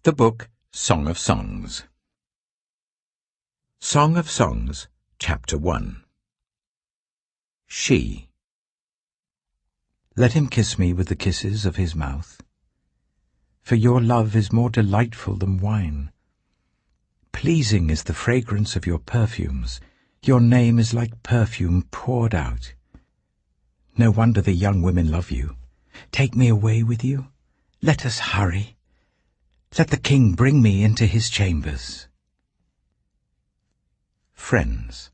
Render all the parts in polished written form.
The book Song of Songs. Song of Songs, Chapter 1. She. Let him kiss me with the kisses of his mouth, for your love is more delightful than wine. Pleasing is the fragrance of your perfumes. Your name is like perfume poured out. No wonder the young women love you. Take me away with you. Let us hurry. Let the king bring me into his chambers. Friends.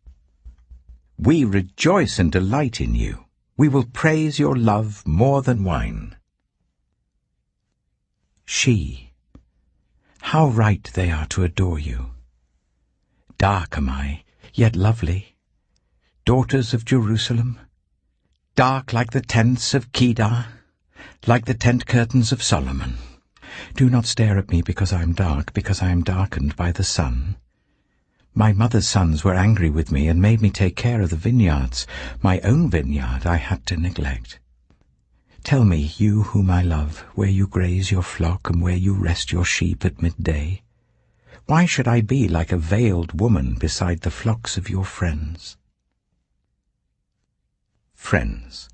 We rejoice and delight in you. We will praise your love more than wine. She. How right they are to adore you. Dark am I, yet lovely. Daughters of Jerusalem, dark like the tents of Kedar, like the tent curtains of Solomon. Do not stare at me because I am dark, because I am darkened by the sun. My mother's sons were angry with me and made me take care of the vineyards. My own vineyard I had to neglect. Tell me, you whom I love, where you graze your flock and where you rest your sheep at midday. Why should I be like a veiled woman beside the flocks of your friends? Friends.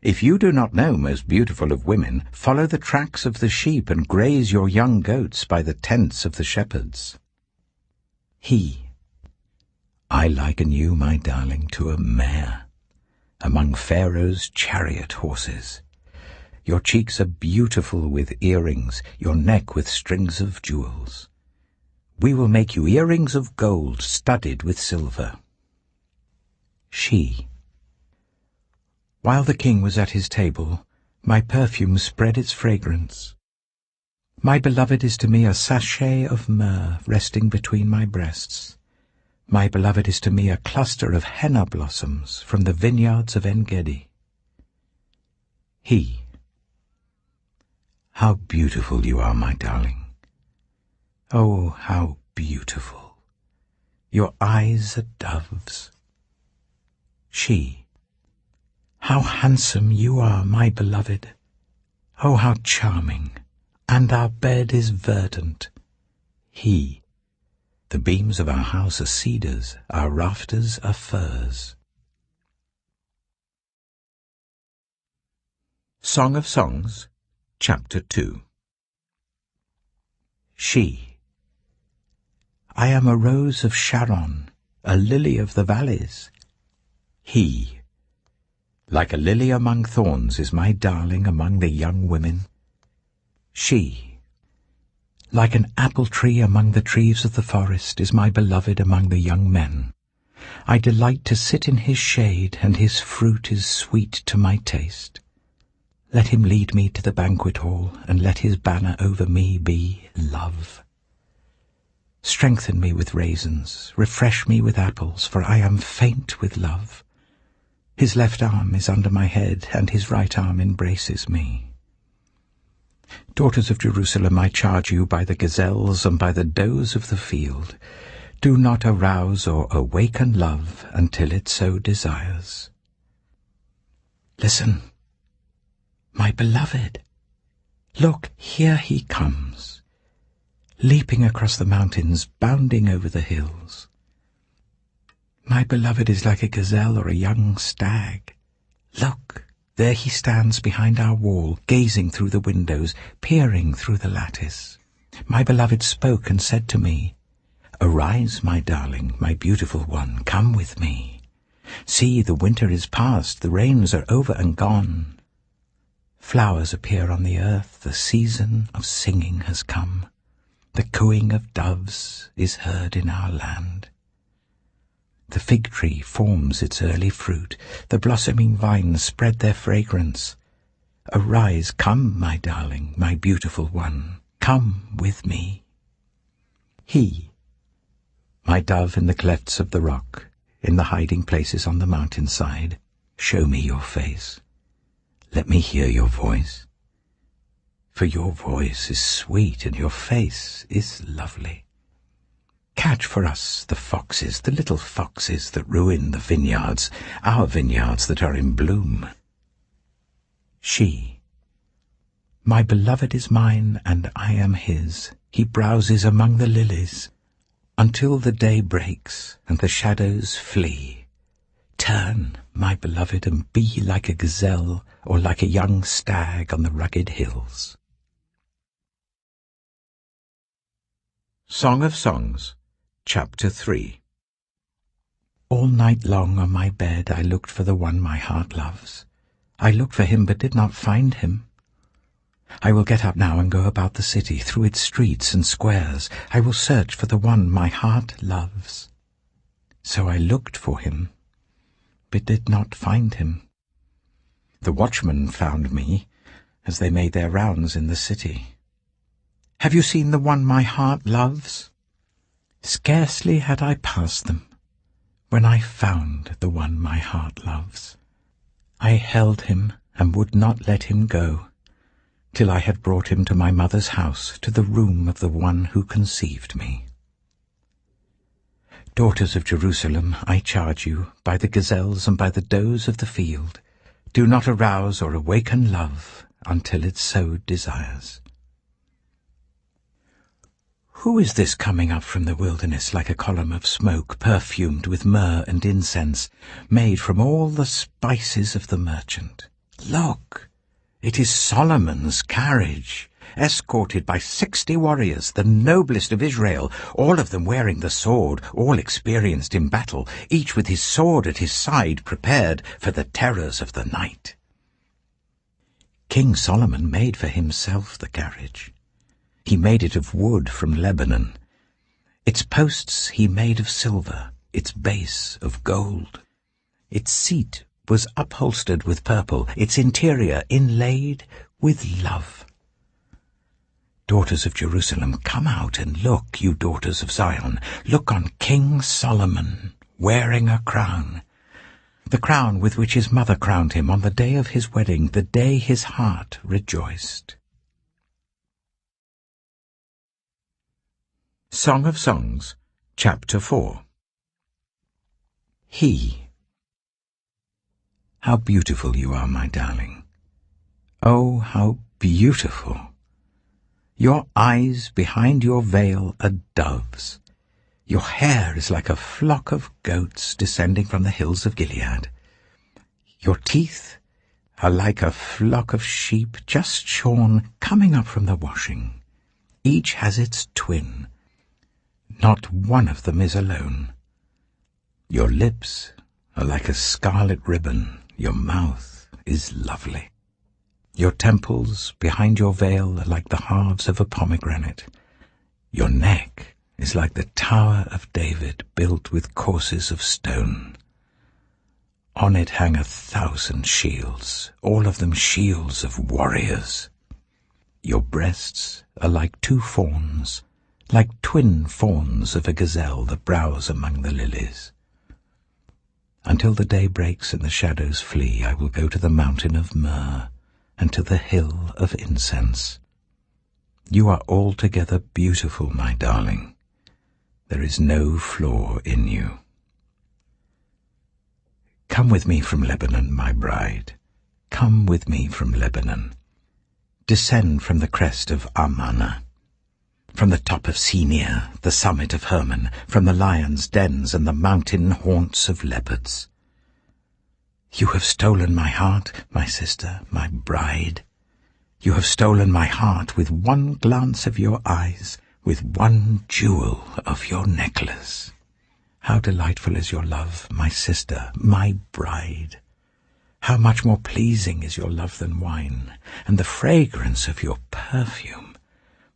If you do not know, most beautiful of women, follow the tracks of the sheep and graze your young goats by the tents of the shepherds. He. I liken you, my darling, to a mare among Pharaoh's chariot horses. Your cheeks are beautiful with earrings, your neck with strings of jewels. We will make you earrings of gold studded with silver. She. While the king was at his table, my perfume spread its fragrance. My beloved is to me a sachet of myrrh resting between my breasts. My beloved is to me a cluster of henna blossoms from the vineyards of En-gedi. He. How beautiful you are, my darling. Oh, how beautiful. Your eyes are doves. She. How handsome you are, my beloved. Oh, how charming. And our bed is verdant. He. The beams of our house are cedars, our rafters are firs. Song of Songs, Chapter 2. She. I am a rose of Sharon, a lily of the valleys. He. Like a lily among thorns is my darling among the young women. She. Like an apple tree among the trees of the forest is my beloved among the young men. I delight to sit in his shade, and his fruit is sweet to my taste. Let him lead me to the banquet hall, and let his banner over me be love. Strengthen me with raisins, refresh me with apples, for I am faint with love. His left arm is under my head, and his right arm embraces me. Daughters of Jerusalem, I charge you by the gazelles and by the does of the field, do not arouse or awaken love until it so desires. Listen, my beloved. Look, here he comes, leaping across the mountains, bounding over the hills. My beloved is like a gazelle or a young stag. Look, there he stands behind our wall, gazing through the windows, peering through the lattice. My beloved spoke and said to me, Arise, my darling, my beautiful one, come with me. See, the winter is past, the rains are over and gone. Flowers appear on the earth, the season of singing has come. The cooing of doves is heard in our land. The fig tree forms its early fruit, the blossoming vines spread their fragrance. Arise, come, my darling, my beautiful one, come with me. He. My dove in the clefts of the rock, in the hiding places on the mountainside, show me your face. Let me hear your voice. For your voice is sweet and your face is lovely. Catch for us the foxes, the little foxes that ruin the vineyards, our vineyards that are in bloom. She. My beloved is mine, and I am his. He browses among the lilies, until the day breaks and the shadows flee. Turn, my beloved, and be like a gazelle, or like a young stag on the rugged hills. Song of Songs, Chapter 3. All night long on my bed I looked for the one my heart loves. I looked for him but did not find him. I will get up now and go about the city, through its streets and squares. I will search for the one my heart loves. So I looked for him, but did not find him. The watchmen found me as they made their rounds in the city. Have you seen the one my heart loves? Scarcely had I passed them when I found the one my heart loves. I held him and would not let him go, till I had brought him to my mother's house, to the room of the one who conceived me. Daughters of Jerusalem, I charge you, by the gazelles and by the does of the field, do not arouse or awaken love until it so desires. Who is this coming up from the wilderness like a column of smoke, perfumed with myrrh and incense, made from all the spices of the merchant? Look! It is Solomon's carriage, escorted by 60 warriors, the noblest of Israel, all of them wearing the sword, all experienced in battle, each with his sword at his side, prepared for the terrors of the night. King Solomon made for himself the carriage. He made it of wood from Lebanon. Its posts he made of silver, its base of gold. Its seat was upholstered with purple, its interior inlaid with love. Daughters of Jerusalem, come out and look, you daughters of Zion. Look on King Solomon, wearing a crown, the crown with which his mother crowned him on the day of his wedding, the day his heart rejoiced. Song of Songs, Chapter 4. He. How beautiful you are, my darling. Oh, how beautiful. Your eyes behind your veil are doves. Your hair is like a flock of goats descending from the hills of Gilead. Your teeth are like a flock of sheep just shorn, coming up from the washing. Each has its twin. Not one of them is alone. Your lips are like a scarlet ribbon. Your mouth is lovely. Your temples behind your veil are like the halves of a pomegranate. Your neck is like the Tower of David, built with courses of stone. On it hang 1,000 shields, all of them shields of warriors. Your breasts are like 2 fawns, like twin fawns of a gazelle that browse among the lilies. Until the day breaks and the shadows flee, I will go to the mountain of myrrh and to the hill of incense. You are altogether beautiful, my darling. There is no flaw in you. Come with me from Lebanon, my bride. Come with me from Lebanon. Descend from the crest of Amana, from the top of Senir, the summit of Hermon, from the lions' dens and the mountain haunts of leopards. You have stolen my heart, my sister, my bride. You have stolen my heart with one glance of your eyes, with one jewel of your necklace. How delightful is your love, my sister, my bride. How much more pleasing is your love than wine, and the fragrance of your perfume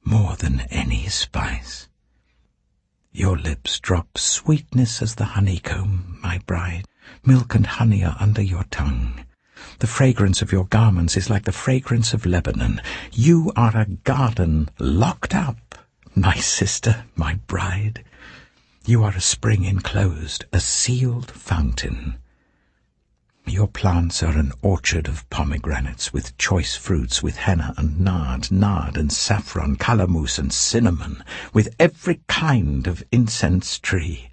more than any spice. Your lips drop sweetness as the honeycomb, my bride. Milk and honey are under your tongue. The fragrance of your garments is like the fragrance of Lebanon. You are a garden locked up, my sister, my bride. You are a spring enclosed, a sealed fountain. Your plants are an orchard of pomegranates, with choice fruits, with henna and nard and saffron, calamus and cinnamon, with every kind of incense tree,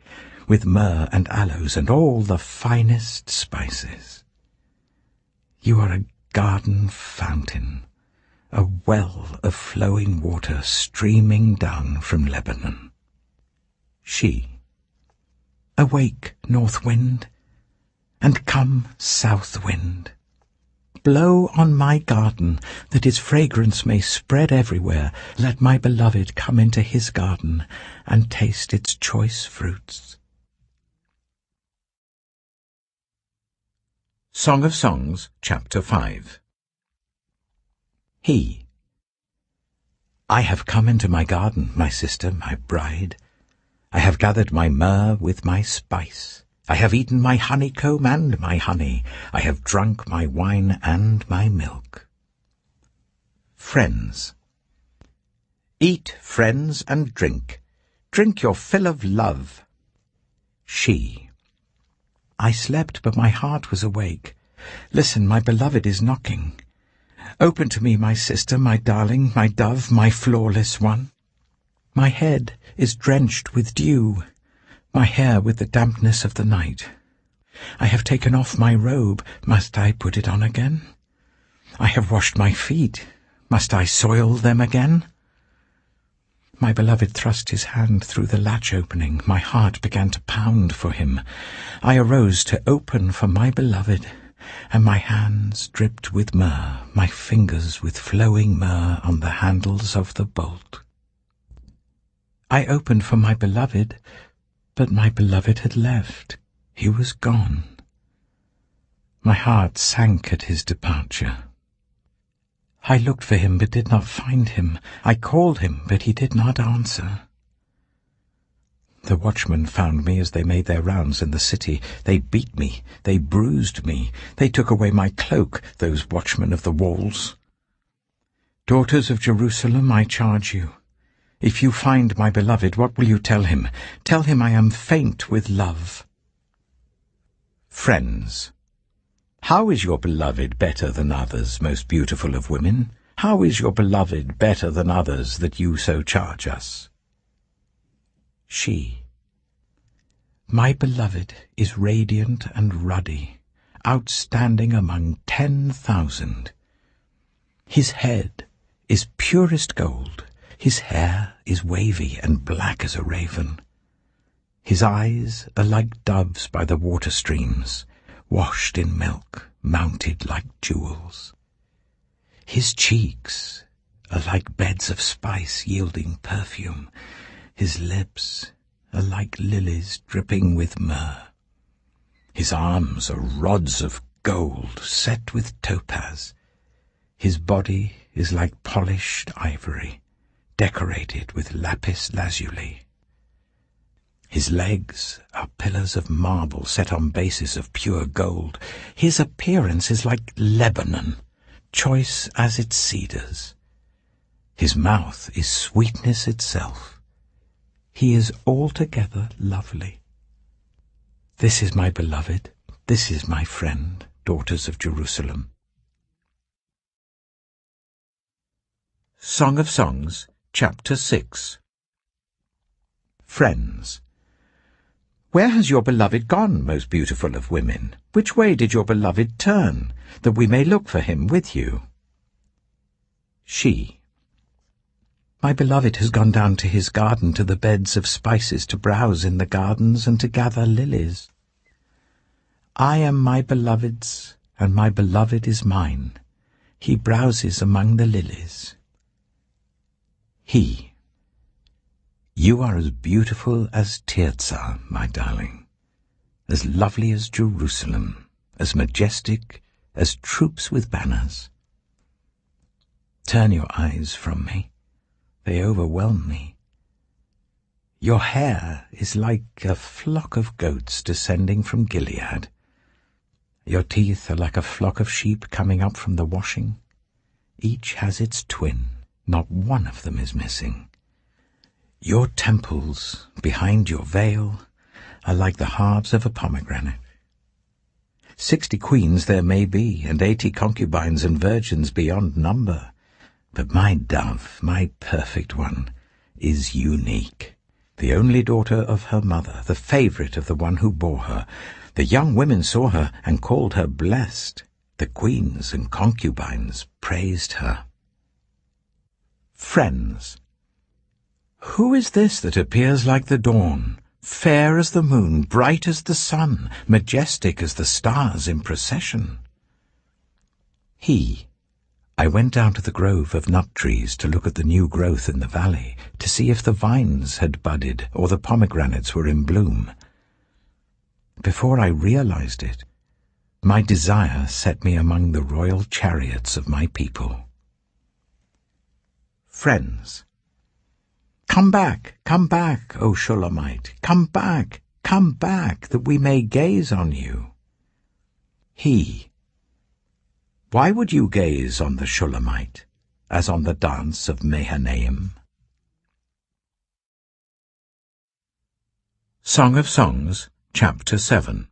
with myrrh and aloes and all the finest spices. You are a garden fountain, a well of flowing water streaming down from Lebanon. She, awake, north wind, and come, south wind. Blow on my garden, that its fragrance may spread everywhere. Let my beloved come into his garden and taste its choice fruits. Song of Songs, Chapter 5. He. I have come into my garden, my sister, my bride. I have gathered my myrrh with my spice. I have eaten my honeycomb and my honey. I have drunk my wine and my milk. Friends. Eat, friends, and drink. Drink your fill of love. She. I slept, but my heart was awake. Listen, my beloved is knocking. Open to me, my sister, my darling, my dove, my flawless one. My head is drenched with dew, my hair with the dampness of the night. I have taken off my robe. Must I put it on again? I have washed my feet. Must I soil them again? My beloved thrust his hand through the latch opening. My heart began to pound for him. I arose to open for my beloved, and my hands dripped with myrrh, my fingers with flowing myrrh on the handles of the bolt. I opened for my beloved, but my beloved had left. He was gone. My heart sank at his departure. I looked for him, but did not find him. I called him, but he did not answer. The watchmen found me as they made their rounds in the city. They beat me, they bruised me, they took away my cloak, those watchmen of the walls. Daughters of Jerusalem, I charge you, if you find my beloved, what will you tell him? Tell him I am faint with love. Friends. How is your beloved better than others, most beautiful of women? How is your beloved better than others, that you so charge us? She. My beloved is radiant and ruddy, outstanding among 10,000. His head is purest gold. His hair is wavy and black as a raven. His eyes are like doves by the water streams, washed in milk, mounted like jewels. His cheeks are like beds of spice yielding perfume. His lips are like lilies dripping with myrrh. His arms are rods of gold set with topaz. His body is like polished ivory, decorated with lapis lazuli. His legs are pillars of marble set on bases of pure gold. His appearance is like Lebanon, choice as its cedars. His mouth is sweetness itself. He is altogether lovely. This is my beloved, this is my friend, daughters of Jerusalem. Song of Songs, Chapter 6. Friends. Where has your beloved gone, most beautiful of women? Which way did your beloved turn, that we may look for him with you? She. My beloved has gone down to his garden, to the beds of spices, to browse in the gardens and to gather lilies. I am my beloved's, and my beloved is mine. He browses among the lilies. He. You are as beautiful as Tirzah, my darling, as lovely as Jerusalem, as majestic as troops with banners. Turn your eyes from me. They overwhelm me. Your hair is like a flock of goats descending from Gilead. Your teeth are like a flock of sheep coming up from the washing. Each has its twin. Not one of them is missing. Your temples, behind your veil, are like the halves of a pomegranate. 60 queens there may be, and 80 concubines and virgins beyond number. But my dove, my perfect one, is unique, the only daughter of her mother, the favourite of the one who bore her. The young women saw her and called her blessed. The queens and concubines praised her. Friends. Who is this that appears like the dawn, fair as the moon, bright as the sun, majestic as the stars in procession? He. I went down to the grove of nut trees to look at the new growth in the valley, to see if the vines had budded or the pomegranates were in bloom. Before I realized it, my desire set me among the royal chariots of my people. Friends. Come back, O Shulamite, come back, that we may gaze on you. He. Why would you gaze on the Shulamite, as on the dance of Mahanaim? Song of Songs, Chapter 7.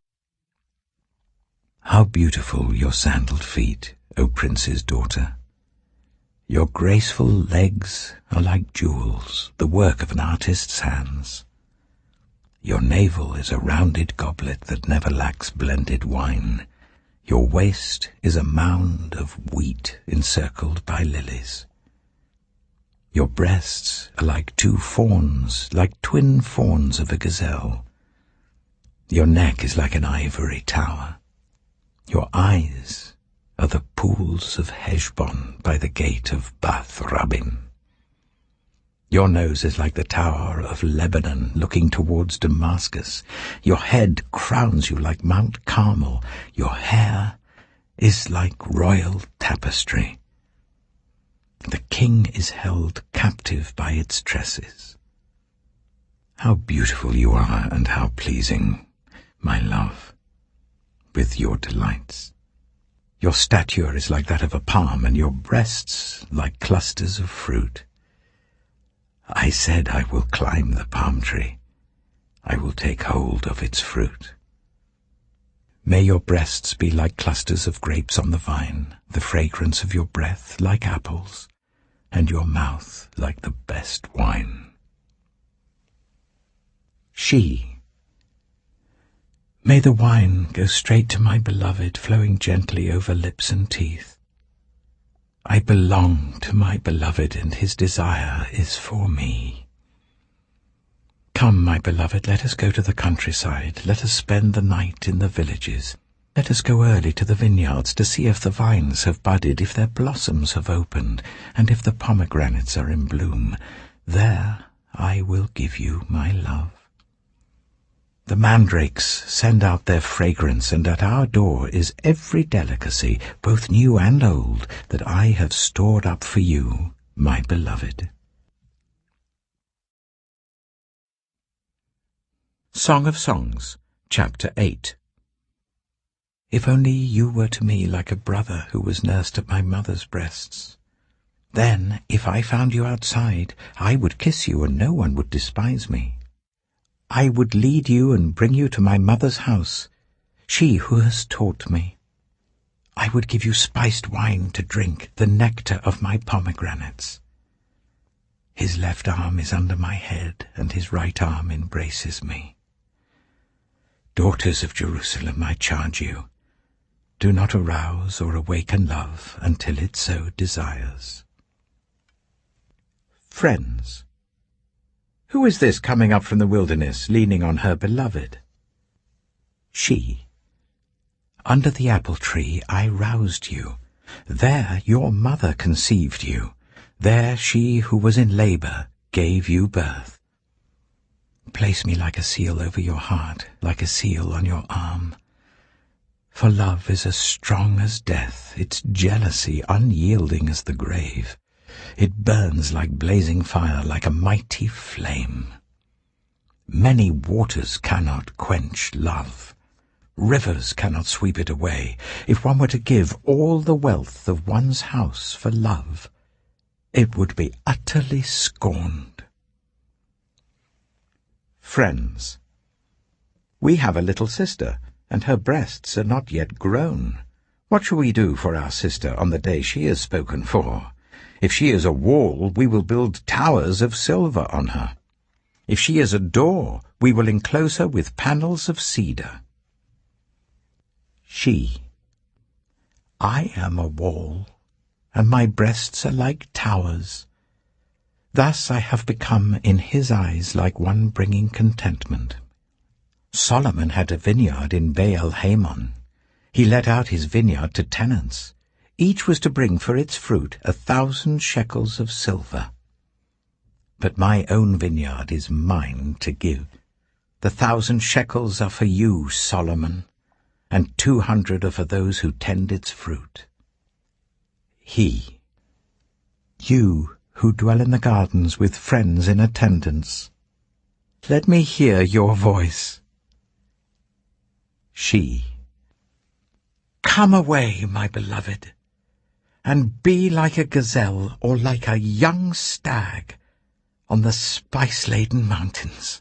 How beautiful your sandaled feet, O prince's daughter! Your graceful legs are like jewels, the work of an artist's hands. Your navel is a rounded goblet that never lacks blended wine. Your waist is a mound of wheat encircled by lilies. Your breasts are like two fawns, like twin fawns of a gazelle. Your neck is like an ivory tower. Your eyes are the pools of Heshbon by the gate of Bath Rabbim. Your nose is like the tower of Lebanon looking towards Damascus. Your head crowns you like Mount Carmel. Your hair is like royal tapestry. The king is held captive by its tresses. How beautiful you are, and how pleasing, my love, with your delights. Your stature is like that of a palm, and your breasts like clusters of fruit. I said, I will climb the palm tree. I will take hold of its fruit. May your breasts be like clusters of grapes on the vine, the fragrance of your breath like apples, and your mouth like the best wine. She. May the wine go straight to my beloved, flowing gently over lips and teeth. I belong to my beloved, and his desire is for me. Come, my beloved, let us go to the countryside. Let us spend the night in the villages. Let us go early to the vineyards to see if the vines have budded, if their blossoms have opened, and if the pomegranates are in bloom. There I will give you my love. The mandrakes send out their fragrance, and at our door is every delicacy, both new and old, that I have stored up for you, my beloved. Song of Songs, Chapter 8. If only you were to me like a brother who was nursed at my mother's breasts. Then, if I found you outside, I would kiss you, and no one would despise me. I would lead you and bring you to my mother's house, she who has taught me. I would give you spiced wine to drink, the nectar of my pomegranates. His left arm is under my head, and his right arm embraces me. Daughters of Jerusalem, I charge you, do not arouse or awaken love until it so desires. Friends. Who is this coming up from the wilderness, leaning on her beloved? She. Under the apple tree I roused you. There your mother conceived you. There she who was in labor gave you birth. Place me like a seal over your heart, like a seal on your arm. For love is as strong as death, its jealousy unyielding as the grave. It burns like blazing fire, like a mighty flame. Many waters cannot quench love. Rivers cannot sweep it away. If one were to give all the wealth of one's house for love, it would be utterly scorned. Friends. We have a little sister, and her breasts are not yet grown. What shall we do for our sister on the day she is spoken for? If she is a wall, we will build towers of silver on her. If she is a door, we will enclose her with panels of cedar. She. I am a wall, and my breasts are like towers. Thus I have become in his eyes like one bringing contentment. Solomon had a vineyard in Baal Hamon. He let out his vineyard to tenants. Each was to bring for its fruit 1,000 shekels of silver. But my own vineyard is mine to give. The 1,000 shekels are for you, Solomon, and 200 are for those who tend its fruit. You who dwell in the gardens with friends in attendance, let me hear your voice. She, come away, my beloved, and be like a gazelle or like a young stag on the spice-laden mountains.